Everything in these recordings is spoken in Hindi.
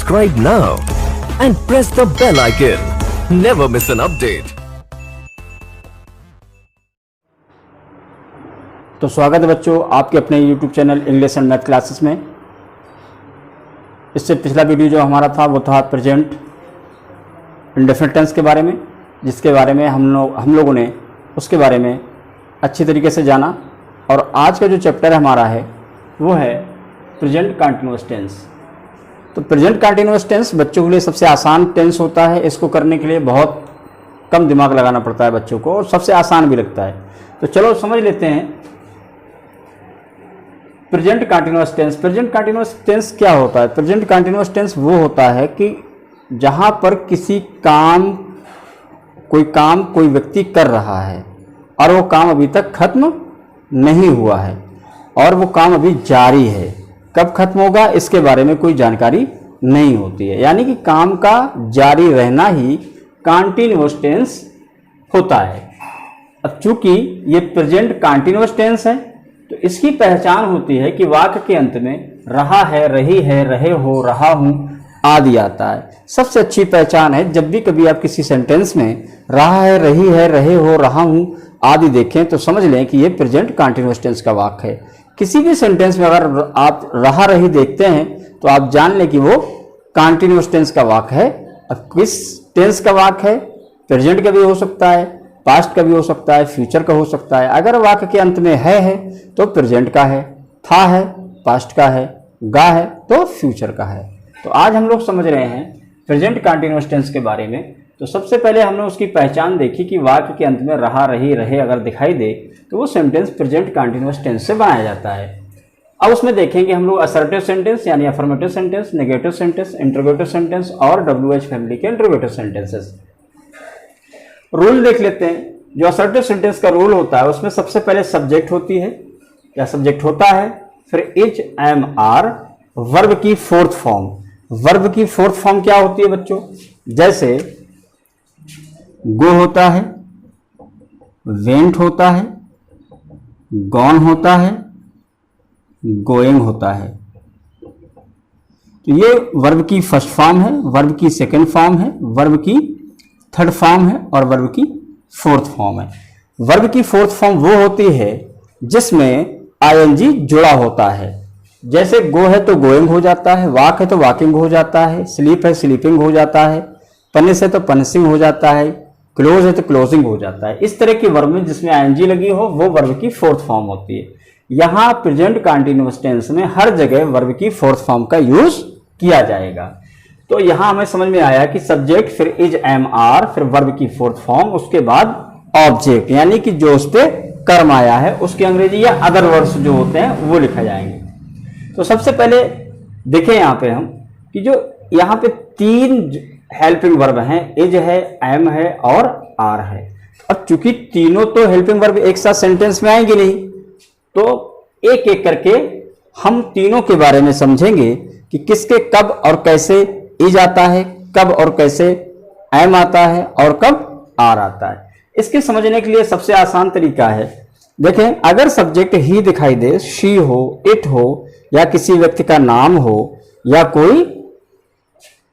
subscribe now and press the bell icon. Never miss an update. तो स्वागत है बच्चों आपके अपने YouTube channel English and math classes में। इससे पिछला वीडियो जो हमारा था वो था प्रेजेंट इंडेफिनिट टेंस के बारे में, जिसके बारे में हम लोगों ने उसके बारे में अच्छी तरीके से जाना। और आज का जो चैप्टर हमारा है वो है प्रेजेंट कंटिन्यूअस टेंस। तो प्रेजेंट कंटिन्यूअस टेंस बच्चों के लिए सबसे आसान टेंस होता है। इसको करने के लिए बहुत कम दिमाग लगाना पड़ता है बच्चों को, और सबसे आसान भी लगता है। तो चलो समझ लेते हैं present continuous tense. Present continuous tense क्या होता है? प्रेजेंट कंटिन्यूअस टेंस वो होता है कि जहां पर कोई व्यक्ति कर रहा है और वो काम अभी तक खत्म नहीं हुआ है और वो काम अभी जारी है। कब खत्म होगा इसके बारे में कोई जानकारी नहीं होती है, यानी कि काम का जारी रहना ही कंटिन्यूअस टेंस होता है। अब चूंकि ये प्रेजेंट कंटिन्यूअस टेंस है तो इसकी पहचान होती है कि वाक्य के अंत में रहा है, रही है, रहे हो, रहा हूं आदि आता है। सबसे अच्छी पहचान है जब भी कभी आप किसी सेंटेंस में रहा है, रही है, रहे हो, रहा हूं आदि देखें तो समझ लें कि ये प्रेजेंट कंटिन्यूअस टेंस का वाक्य है। किसी भी सेंटेंस में अगर आप रहा रही देखते हैं तो आप जान लें कि वो कंटिन्यूअस टेंस का वाक्य है। अब किस टेंस का वाक्य है? प्रेजेंट का भी हो सकता है, पास्ट का भी हो सकता है, फ्यूचर का हो सकता है। अगर वाक्य के अंत में है तो प्रेजेंट का है, था है पास्ट का है, गा है तो फ्यूचर का है। तो आज हम लोग समझ रहे हैं प्रेजेंट कंटिन्यूअस टेंस के बारे में। तो सबसे पहले हमने उसकी पहचान देखी कि वाक्य के अंत में रहा, रही, रहे अगर दिखाई दे तो वो सेंटेंस प्रेजेंट कंटिन्यूअस टेंस से बनाया जाता है। अब उसमें देखेंगे हम लोग असर्टिव सेंटेंस यानी affirmative sentence, negative sentence, interrogative sentence और WH फैमिली के इंटरोगेटिव सेंटेंसेस। रूल देख लेते हैं। जो असर्टिव सेंटेंस का रूल होता है उसमें सबसे पहले सब्जेक्ट होती है या सब्जेक्ट होता है, फिर इज, एम, आर, वर्ब की फोर्थ फॉर्म। वर्ब की फोर्थ फॉर्म क्या होती है बच्चों? जैसे गो होता है, वेंट होता है, गॉन होता है, गोइंग होता है। तो ये वर्ब की फर्स्ट फॉर्म है, वर्ब की सेकंड फॉर्म है, वर्ब की थर्ड फॉर्म है और वर्ब की फोर्थ फॉर्म है। वर्ब की फोर्थ फॉर्म वो होती है जिसमें आईएनजी जुड़ा होता है। जैसे गो है तो गोइंग हो जाता है, वॉक है तो वॉकिंग हो जाता है, स्लीप है स्लीपिंग हो जाता है, पनिश है तो पनिशिंग हो जाता है, क्लोज है तो क्लोजिंग हो जाता है। इस तरह की वर्ब में जिसमें आईएनजी लगी हो वो वर्ब की फोर्थ फॉर्म होती है। यहां प्रेजेंट कंटिन्यूअस टेंस में हर जगह वर्ब की फोर्थ फॉर्म का यूज किया जाएगा। तो यहां हमें समझ में आया कि सब्जेक्ट, फिर इज, एम, आर, फिर वर्ब की फोर्थ फॉर्म, उसके बाद ऑब्जेक्ट यानी कि जो उस पे कर्म आया है उसके अंग्रेजी या अदर वर्ड्स जो होते हैं वो लिखा जाएंगे। तो सबसे पहले देखें यहां पे हम कि जो यहां पे तीन हेल्पिंग वर्ब हैं, इज है, एम है और आर है। अब चूंकि तीनों तो हेल्पिंग वर्ब एक साथ सेंटेंस में आएंगे नहीं, तो एक एक करके हम तीनों के बारे में समझेंगे कि किसके कब और कैसे इज आता है, कब और कैसे एम आता है और कब आर आता है। इसके समझने के लिए सबसे आसान तरीका है, देखें अगर सब्जेक्ट ही दिखाई दे, शी हो, इट हो या किसी व्यक्ति का नाम हो या कोई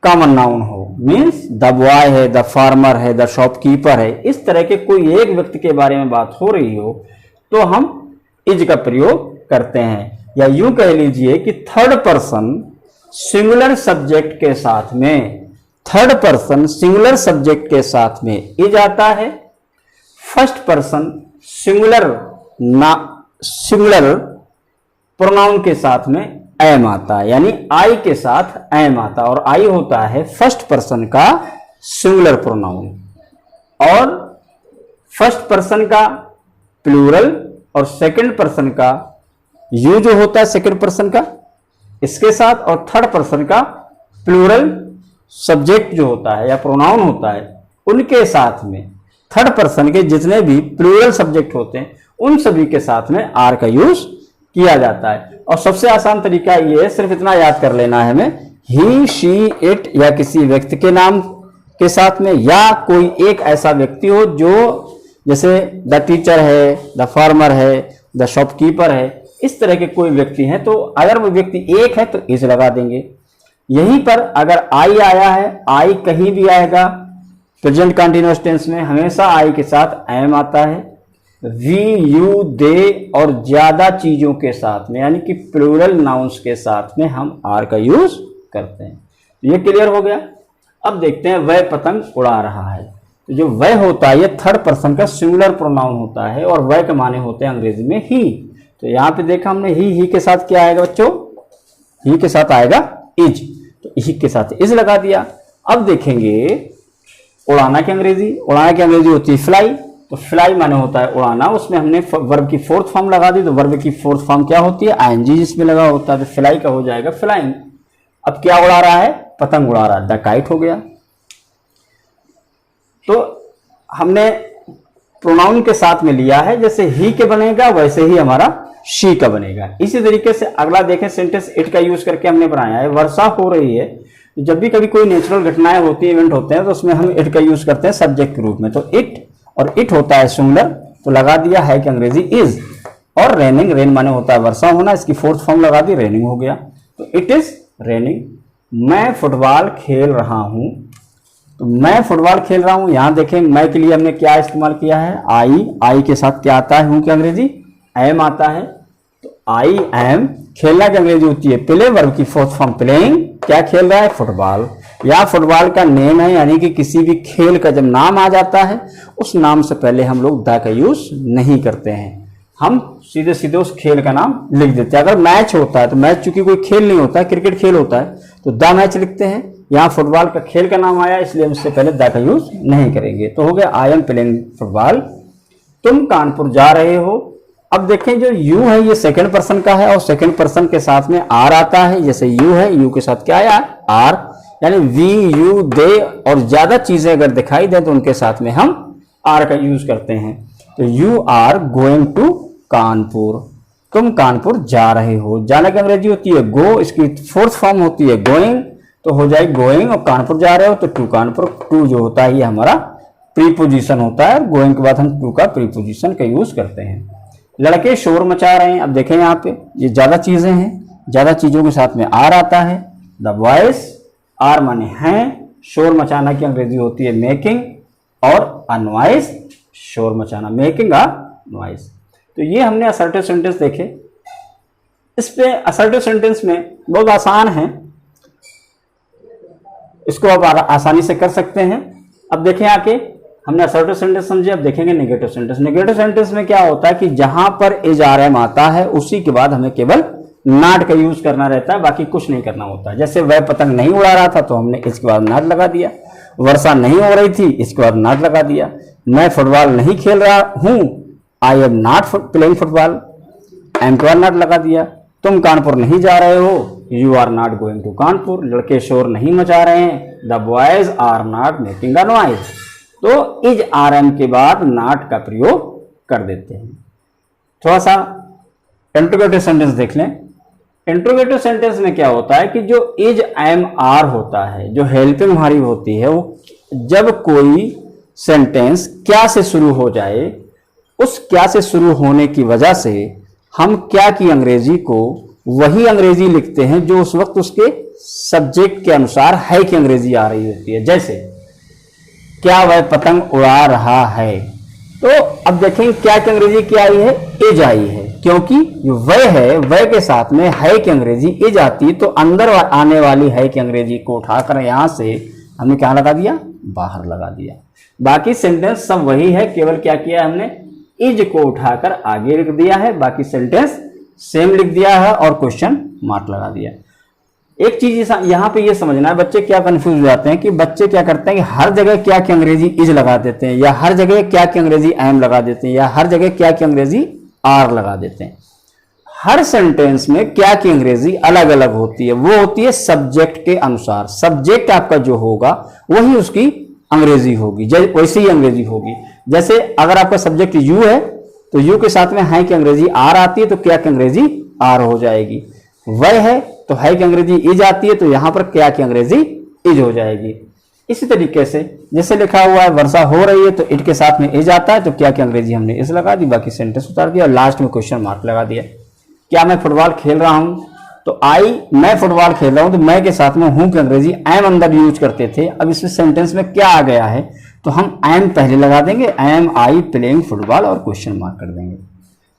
कॉमन नाउन हो, मीन्स द बॉय है, द फार्मर है, द शॉपकीपर है, इस तरह के कोई एक व्यक्ति के बारे में बात हो रही हो तो हम इज का प्रयोग करते हैं। या यूं कह लीजिए कि थर्ड पर्सन सिंगुलर सब्जेक्ट के साथ में, थर्ड पर्सन सिंगुलर सब्जेक्ट के साथ में इज आता है, फर्स्ट पर्सन सिंगुलर प्रोनाउन के साथ में एम आता है, यानी आई के साथ एम आता है। और आई होता है फर्स्ट पर्सन का सिंगुलर प्रोनाउन और फर्स्ट पर्सन का प्लूरल और सेकंड पर्सन का यू जो होता है सेकंड पर्सन का इसके साथ, और थर्ड पर्सन का प्लूरल सब्जेक्ट जो होता है या प्रोनाउन होता है उनके साथ में, थर्ड पर्सन के जितने भी प्लूरल सब्जेक्ट होते हैं उन सभी के साथ में आर का यूज किया जाता है। और सबसे आसान तरीका ये है, सिर्फ इतना याद कर लेना है हमें, ही, शी, इट या किसी व्यक्ति के नाम के साथ में या कोई एक ऐसा व्यक्ति हो जो जैसे द टीचर है, द फार्मर है, द शॉपकीपर है, इस तरह के कोई व्यक्ति हैं तो अगर वो व्यक्ति एक है तो इज लगा देंगे, यहीं पर अगर आई आया है, आई कहीं भी आएगा प्रेजेंट कंटिन्यूअस टेंस में हमेशा आई के साथ एम आता है। वी, यू, दे और ज्यादा चीजों के साथ में यानी कि प्लूरल नाउन्स के साथ में हम आर का यूज करते हैं। ये क्लियर हो गया। अब देखते हैं वह पतंग उड़ा रहा है। तो जो वह होता है ये थर्ड पर्सन का सिंगुलर प्रोनाउन होता है और वह के माने होते हैं अंग्रेजी में ही। तो यहाँ पे देखा हमने ही के साथ क्या आएगा बच्चों, ही के साथ आएगा इज, तो ही के साथ इज लगा दिया। अब देखेंगे उड़ाना की अंग्रेजी होती है फ्लाई। तो फ्लाई माने होता है उड़ाना, उसमें हमने वर्ब की फोर्थ फॉर्म लगा दी। तो वर्ब की फोर्थ फॉर्म क्या होती है, आईएनजी जिसमें लगा होता है। तो फ्लाई का हो जाएगा फ्लाइंग। अब क्या उड़ा रहा है, पतंग उड़ा रहा है, द काइट हो गया। तो हमने प्रोनाउन के साथ में लिया है, जैसे ही के बनेगा वैसे ही हमारा शी का बनेगा। इसी तरीके से अगला देखें, सेंटेंस इट का यूज करके हमने बनाया है। वर्षा हो रही है, जब भी कभी कोई नेचुरल घटनाएं होती है, इवेंट होते हैं, तो उसमें हम इट का यूज करते हैं सब्जेक्ट के रूप में। तो इट, और इट होता है सिंगुलर, तो लगा दिया है कि अंग्रेजी इज। और रेनिंग, रेन माने होता है वर्षा होना, इसकी फोर्थ फॉर्म लगा दी, रेनिंग हो गया। तो इट इज रेनिंग। मैं फुटबॉल खेल रहा हूं, तो मैं फुटबॉल खेल रहा हूं। यहां देखें मैं के लिए हमने क्या इस्तेमाल किया है, आई के साथ क्या आता है, हूं की अंग्रेजी एम आता है। तो आई एम, खेलना की अंग्रेजी होती है प्ले, वर्ब की फोर्थ फॉर्म प्लेइंग, क्या खेल रहा है, फुटबॉल। या फुटबॉल का नेम है, यानी कि किसी भी खेल का जब नाम आ जाता है उस नाम से पहले हम लोग द का यूज नहीं करते हैं, हम सीधे सीधे उस खेल का नाम लिख देते हैं। अगर मैच होता है तो मैच चूंकि कोई खेल नहीं होता है, क्रिकेट खेल होता है, तो द मैच लिखते हैं। यहाँ फुटबॉल का खेल का नाम आया इसलिए हम उससे पहले द का यूज नहीं करेंगे। तो हो गया आई एम प्लेइंग फुटबॉल। तुम कानपुर जा रहे हो। अब देखें जो यू है ये सेकंड पर्सन का है और सेकंड पर्सन के साथ में आर आता है। जैसे यू है, यू के साथ क्या आया, आर, यानी वी, यू, दे और ज्यादा चीजें अगर दिखाई दे तो उनके साथ में हम आर का यूज करते हैं। तो you are going to Kanpur, तुम कानपुर जा रहे हो। जाने की अंग्रेजी होती है गो, इसकी फोर्थ फॉर्म होती है गोइंग, तो हो जाएगी गोइंग। और कानपुर जा रहे हो तो टू कानपुर, टू जो होता है ये हमारा प्रीपोजिशन होता है। गोइंग के बाद हम टू का प्रीपोजिशन का यूज करते हैं। लड़के शोर मचा रहे हैं। अब देखें यहाँ पे ये ज्यादा चीजें हैं, ज्यादा चीजों के साथ में आर आता है। द बॉयज, आर माने हैं, शोर मचाना की अंग्रेजी होती है मेकिंग, और अनवाइज शोर मचाना, मेकिंग अ नॉइज। तो ये हमने असर्टिव सेंटेंस देखे। इस पे असर्टिव सेंटेंस में बहुत आसान है, इसको आप आसानी से कर सकते हैं। अब देखें आके, हमने असर्टिव सेंटेंस समझे, अब देखेंगे नेगेटिव सेंटेंस। नेगेटिव सेंटेंस में क्या होता है कि जहां पर इज आर एम आता है उसी के बाद हमें केवल नॉट का यूज करना रहता है, बाकी कुछ नहीं करना होता है। जैसे वह पतंग नहीं उड़ा रहा था तो हमने इसके बाद नॉट लगा दिया। वर्षा नहीं हो रही थी, इसके बाद नॉट लगा दिया। मैं फुटबॉल नहीं खेल रहा हूं, I am not playing football, am के बाद नॉट लगा दिया। तुम कानपुर नहीं जा रहे हो, you are not going to Kanpur. लड़के शोर नहीं मचा रहे हैं, the boys are not making a noise. तो इज आर एम के बाद नॉट का प्रयोग कर देते हैं। थोड़ा सा इंट्रोगेटिव सेंटेंस देख लें। इंट्रोगेटिव सेंटेंस में क्या होता है कि जो इज एम आर होता है, जो हेल्पिंग हमारी होती है, वो जब कोई सेंटेंस क्या से शुरू हो जाए, उस क्या से शुरू होने की वजह से हम क्या की अंग्रेजी को वही अंग्रेजी लिखते हैं जो उस वक्त उसके सब्जेक्ट के अनुसार है की अंग्रेजी आ रही होती है। जैसे क्या वह पतंग उड़ा रहा है, तो अब देखें क्या की अंग्रेजी क्या आई है, इज आई है, क्योंकि जो वह है वह के साथ में है की अंग्रेजी इज आती, तो अंदर आने वाली है की अंग्रेजी को उठाकर यहां से हमने क्या लगा दिया, बाहर लगा दिया। बाकी सेंटेंस सब वही है, केवल क्या किया हमने, इज को उठाकर आगे लिख दिया है, बाकी सेंटेंस सेम लिख दिया है और क्वेश्चन मार्क लगा दिया। एक चीज यहाँ पे ये समझना है, बच्चे क्या कंफ्यूज हो जाते हैं कि बच्चे क्या करते हैं कि हर जगह क्या की अंग्रेजी इज लगा देते हैं, या हर जगह क्या की अंग्रेजी एम लगा देते हैं, या हर जगह क्या की अंग्रेजी आर लगा देते हैं। हर सेंटेंस में क्या की अंग्रेजी अलग अलग होती है, वो होती है सब्जेक्ट के अनुसार। सब्जेक्ट आपका जो होगा वही उसकी अंग्रेजी होगी, वैसे ही अंग्रेजी होगी। जैसे अगर आपका सब्जेक्ट यू है तो यू के साथ में है की अंग्रेजी आर आती है, तो क्या की अंग्रेजी आर हो जाएगी। वह है तो है की अंग्रेजी इज आती है, तो यहां पर क्या की अंग्रेजी इज हो जाएगी। इसी तरीके से जैसे लिखा हुआ है वर्षा हो रही है तो इट के साथ में इज आता है, तो क्या की अंग्रेजी हमने इस लगा दी, बाकी सेंटेंस उतार दिया और लास्ट में क्वेश्चन मार्क लगा दिया। क्या मैं फुटबॉल खेल रहा हूं, तो आई, मैं फुटबॉल खेल रहा हूं, तो मैं के साथ में हूं की अंग्रेजी एम अंदर यूज करते थे। अब इसमें सेंटेंस में क्या आ गया है, तो हम एम पहले लगा देंगे, एम आई प्लेइंग फुटबॉल और क्वेश्चन मार्क कर देंगे।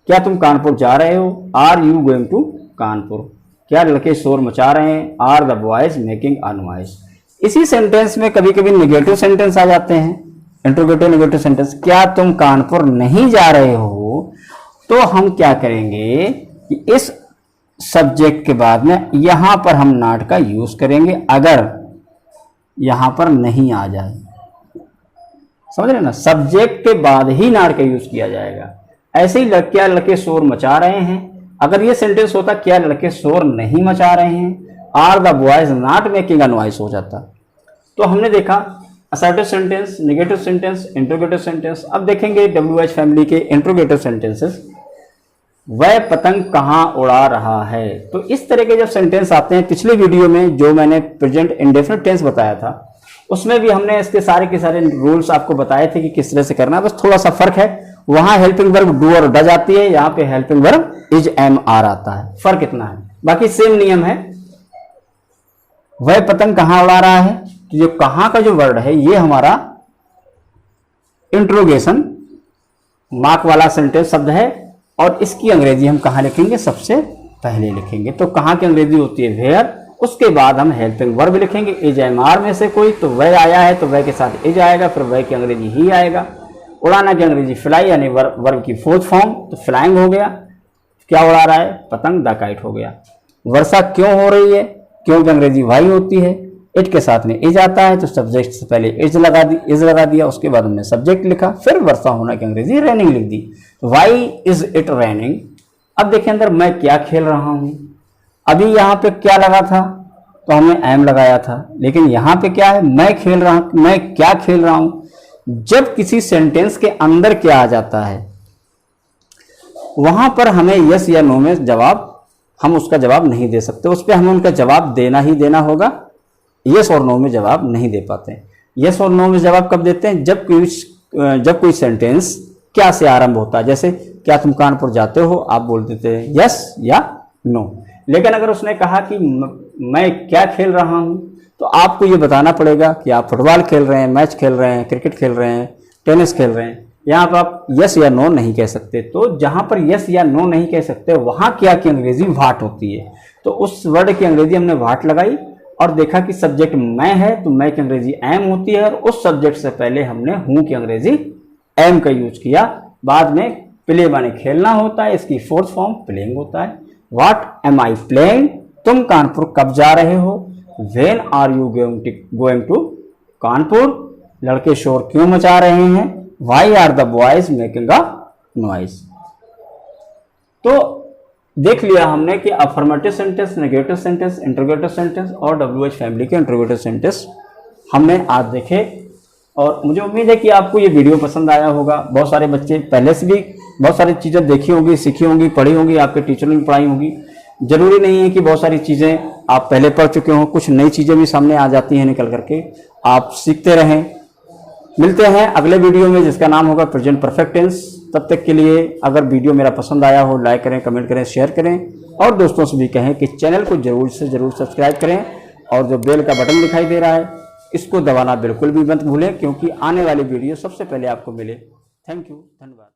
क्या तुम कानपुर जा रहे हो, are you going to Kanpur. क्या लड़के शोर मचा रहे हैं, are the boys making a noise. इसी सेंटेंस में कभी कभी नेगेटिव सेंटेंस आ जाते हैं, इंट्रोगेटिव नेगेटिव सेंटेंस। क्या तुम कानपुर नहीं जा रहे हो, तो हम क्या करेंगे कि इस सब्जेक्ट के बाद में यहां पर हम नॉट का यूज करेंगे, अगर यहां पर नहीं आ जाए। समझ रहे ना, सब्जेक्ट के बाद ही नॉट का यूज किया जाएगा। ऐसे ही क्या लड़के शोर मचा रहे हैं, अगर ये सेंटेंस होता क्या लड़के शोर नहीं मचा रहे हैं, are the boys not making a noise हो जाता। तो हमने देखा assertive sentence, negative sentence, interrogative sentence. अब देखेंगे WH फैमिली के इंट्रोगेटिव सेंटेंसेस। वह पतंग कहाँ उड़ा रहा है। तो इस तरह के जब सेंटेंस आते हैं, पिछले वीडियो में जो मैंने प्रेजेंट इंडेफिनिट टेंस बताया था, उसमें भी हमने इसके सारे के सारे रूल्स आपको बताए थे कि किस तरह से करना है। बस थोड़ा सा फर्क है, वहां हेल्पिंग वर्ब डू और डज आती है, यहाँ पे helping verb is am are आता है। फर्क इतना है, बाकी सेम नियम है। वह पतंग कहाँ उड़ा रहा है, तो जो कहाँ का जो वर्ड है ये हमारा इंट्रोगेशन मार्क वाला सेंटेंस शब्द है, और इसकी अंग्रेजी हम कहाँ लिखेंगे, सबसे पहले लिखेंगे। तो कहाँ की अंग्रेजी होती है वेयर, उसके बाद हम हेल्पिंग वर्ब लिखेंगे। इज एम आर में से कोई, तो वह आया है तो वह के साथ इज आएगा, फिर वह की अंग्रेजी ही आएगा। उड़ाना की अंग्रेजी फ्लाई, यानी वर्ब की फोर्थ फॉर्म, तो फ्लाइंग हो गया। क्या उड़ा रहा है, पतंग, द काइट हो गया। वर्षा क्यों हो रही है, क्यों की अंग्रेजी वाई होती है, इट के साथ में इज आता है, तो सब्जेक्ट से पहले इज लगा दिया, उसके बाद हमने सब्जेक्ट लिखा, फिर वर्षा होना की अंग्रेजी रेनिंग लिख दी। Why is it raining. अब देखिए अंदर मैं क्या खेल रहा हूं, अभी यहाँ पे क्या लगा था, तो हमने एम लगाया था, लेकिन यहाँ पे क्या है, मैं खेल रहा हूं, मैं क्या खेल रहा हूं। जब किसी सेंटेंस के अंदर क्या आ जाता है, वहां पर हमें यस या नो में जवाब, हम उसका जवाब नहीं दे सकते, उस पर हमें उनका जवाब देना ही देना होगा। यस और नो में जवाब नहीं दे पाते। यस और नो में जवाब कब देते हैं, जब कोई सेंटेंस क्या से आरंभ होता है। जैसे क्या तुम कानपुर जाते हो, आप बोल देते हैं यस या नो। लेकिन अगर उसने कहा कि मैं क्या खेल रहा हूं, तो आपको ये बताना पड़ेगा कि आप फुटबॉल खेल रहे हैं, मैच खेल रहे हैं, क्रिकेट खेल रहे हैं, टेनिस खेल रहे हैं। यहाँ पर आप यस या नो नहीं कह सकते। तो जहां पर यस या नो नहीं कह सकते, वहां क्या की अंग्रेजी वाट होती है। तो उस वर्ड की अंग्रेजी हमने वाट लगाई, और देखा कि सब्जेक्ट मैं है तो मैं की अंग्रेजी एम होती है, और उस सब्जेक्ट से पहले हमने हूं की अंग्रेजी एम का यूज किया। बाद में प्ले माने खेलना होता है, इसकी फोर्थ फॉर्म प्लेइंग होता है। व्हाट एम आई प्लेइंग, तुम कानपुर कब जा रहे हो। When are you going to Kanpur, लड़के शोर क्यों मचा रहे हैं। Why are the boys making a noise. तो देख लिया हमने कि affirmative sentence, negative sentence, interrogative sentence और WH फैमिली के इंट्रोगेटिव सेंटेंस हमने आज देखे। और मुझे उम्मीद है कि आपको ये वीडियो पसंद आया होगा। बहुत सारे बच्चे पहले से भी बहुत सारी चीज़ें देखी होंगी, सीखी होंगी, पढ़ी होंगी, आपके टीचर ने भी पढ़ाई होंगी। जरूरी नहीं है कि बहुत सारी चीज़ें आप पहले पढ़ चुके हों, कुछ नई चीज़ें भी सामने आ जाती हैं निकल करके। आप सीखते रहें। मिलते हैं अगले वीडियो में जिसका नाम होगा प्रेजेंट परफेक्ट टेंस। तब तक के लिए अगर वीडियो मेरा पसंद आया हो, लाइक करें, कमेंट करें, शेयर करें, और दोस्तों से भी कहें कि चैनल को जरूर से जरूर सब्सक्राइब करें, और जो बेल का बटन दिखाई दे रहा है इसको दबाना बिल्कुल भी मत भूलें, क्योंकि आने वाली वीडियो सबसे पहले आपको मिले। थैंक यू, धन्यवाद।